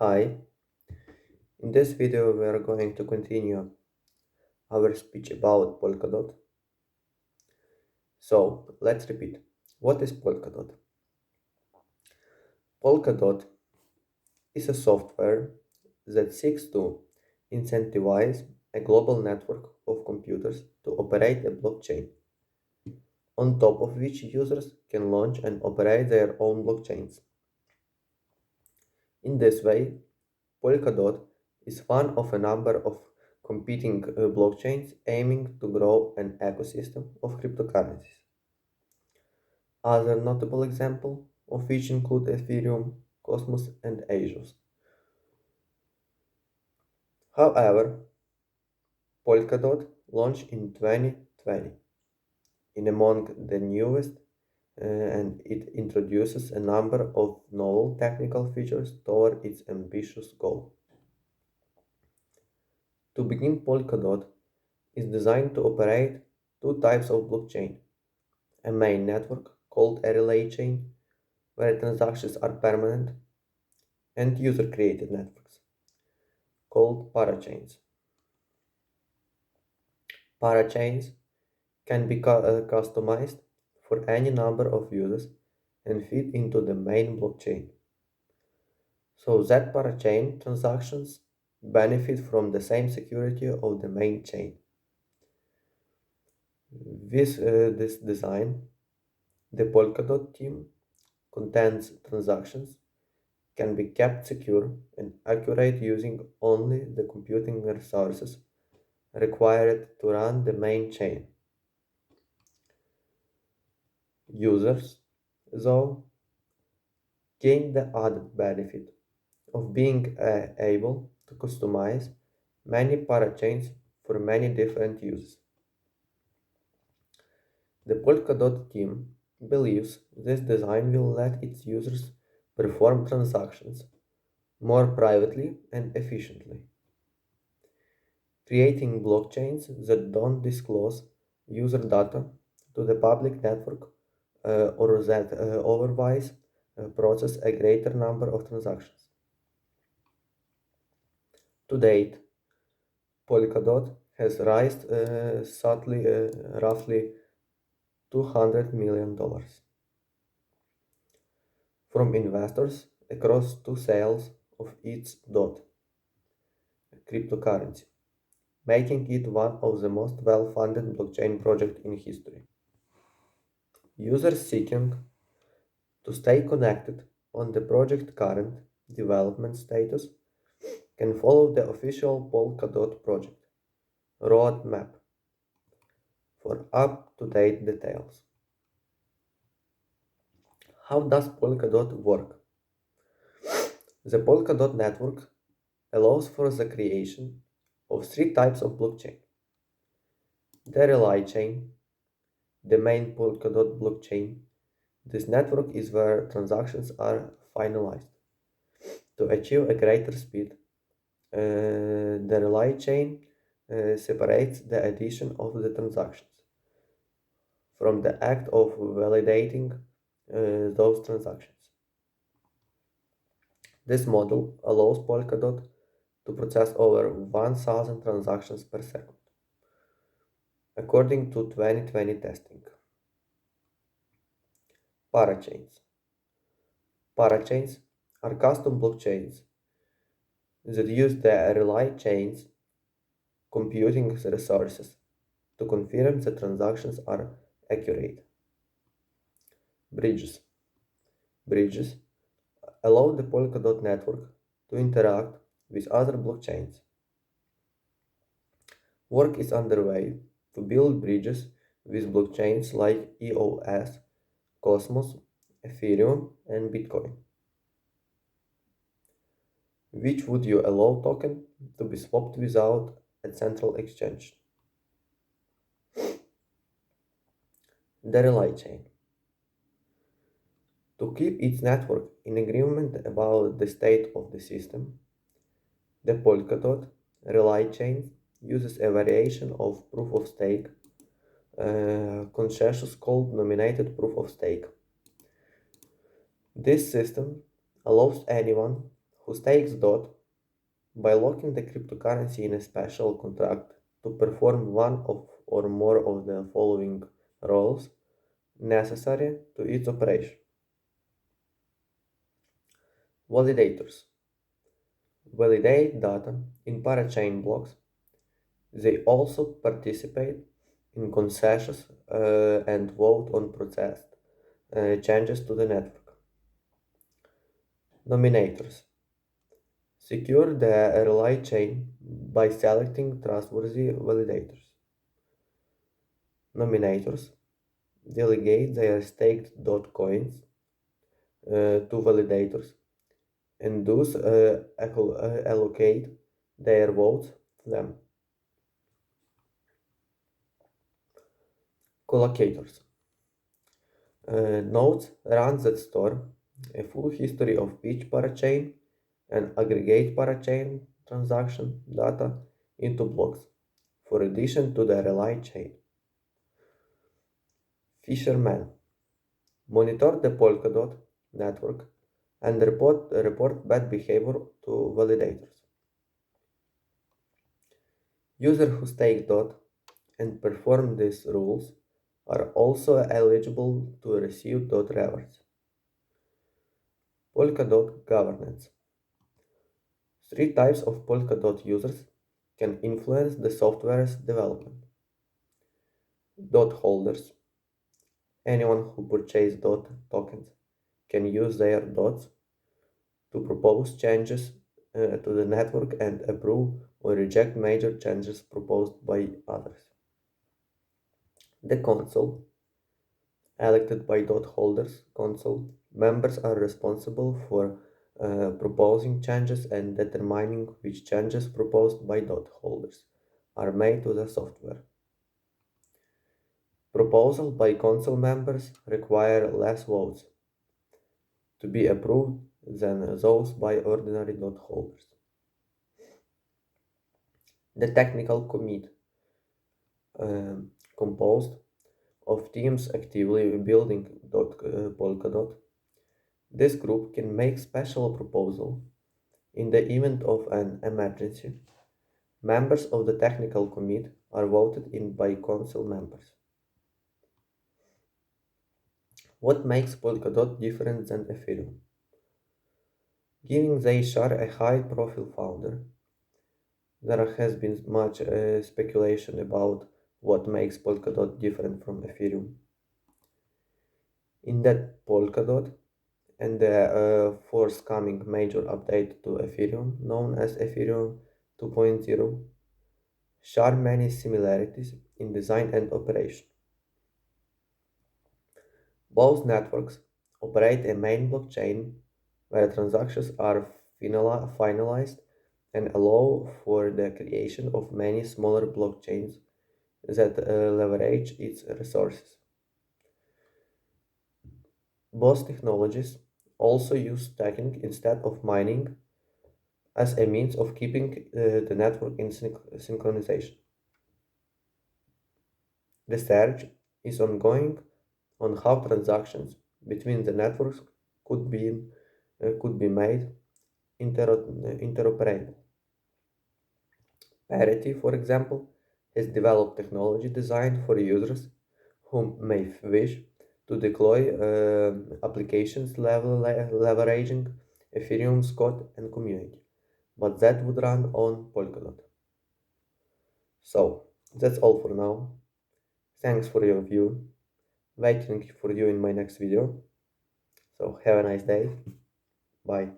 Hi, in this video we are going to continue our speech about Polkadot. So let's repeat. What is Polkadot? Polkadot is a software that seeks to incentivize a global network of computers to operate a blockchain, on top of which users can launch and operate their own blockchains. In this way, Polkadot is one of a number of competing blockchains aiming to grow an ecosystem of cryptocurrencies. Other notable examples of which include Ethereum, Cosmos, and Asus. However, Polkadot launched in 2020 in among the newest and it introduces a number of novel technical features toward its ambitious goal. To begin, Polkadot is designed to operate two types of blockchain: a main network called a relay chain, where transactions are permanent, and user-created networks called parachains. Parachains can be customized for any number of users and fit into the main blockchain, so that parachain transactions benefit from the same security of the main chain. With this design, the Polkadot team contents transactions can be kept secure and accurate using only the computing resources required to run the main chain. Users, though, gain the added benefit of being able to customize many parachains for many different uses. The Polkadot team believes this design will let its users perform transactions more privately and efficiently, creating blockchains that don't disclose user data to the public network or that otherwise process a greater number of transactions. To date, Polkadot has raised roughly $200 million from investors across two sales of its DOT cryptocurrency, making it one of the most well-funded blockchain projects in history. Users seeking to stay connected on the project's current development status can follow the official Polkadot project roadmap for up-to-date details. How does Polkadot work? The Polkadot network allows for the creation of three types of blockchain: the relay chain, the main Polkadot blockchain. This network is where transactions are finalized. To achieve a greater speed, the relay chain separates the addition of the transactions from the act of validating those transactions. This model allows Polkadot to process over 1,000 transactions per second, according to 2020 testing. Parachains. Parachains are custom blockchains that use the relay chain's computing resources to confirm the transactions are accurate. Bridges. Bridges allow the Polkadot network to interact with other blockchains. Work is underway to build bridges with blockchains like EOS, Cosmos, Ethereum, and Bitcoin, which would allow token to be swapped without a central exchange. The relay chain. To keep its network in agreement about the state of the system, the Polkadot relay chain uses a variation of proof of stake, consensus called nominated proof of stake. This system allows anyone who stakes DOT by locking the cryptocurrency in a special contract to perform one of or more of the following roles necessary to its operation. Validators validate data in parachain blocks. They also participate in consensus and vote on processed changes to the network. Nominators secure the relay chain by selecting trustworthy validators. Nominators delegate their staked dot coins to validators and thus allocate their votes to them. Collocators nodes run that store a full history of each parachain and aggregate parachain transaction data into blocks for addition to the relay chain. Fishermen monitor the Polkadot network and report bad behavior to validators. Users who stake DOT and perform these rules are also eligible to receive DOT rewards. Polkadot governance. Three types of Polkadot users can influence the software's development. DOT holders. Anyone who purchases DOT tokens can use their DOTs to propose changes to the network and approve or reject major changes proposed by others. The council, elected by DOT holders, council members are responsible for proposing changes and determining which changes proposed by DOT holders are made to the software. Proposals by council members require less votes to be approved than those by ordinary DOT holders. The technical committee, composed of teams actively building Polkadot. This group can make special proposals in the event of an emergency. Members of the technical committee are voted in by council members. What makes Polkadot different than Ethereum? Given they share a high-profile founder, there has been much speculation about what makes Polkadot different from Ethereum. In that Polkadot and the forthcoming major update to Ethereum, known as Ethereum 2.0, share many similarities in design and operation. Both networks operate a main blockchain where transactions are finalized and allow for the creation of many smaller blockchains that leverage its resources. Both technologies also use stacking instead of mining as a means of keeping the network in synchronization. Research is ongoing on how transactions between the networks could be made interoperable. Parity, for example, has developed technology designed for users who may wish to deploy applications leveraging Ethereum's code and community, but that would run on Polkadot. So, that's all for now. Thanks for your view. Waiting for you in my next video. So, have a nice day. Bye.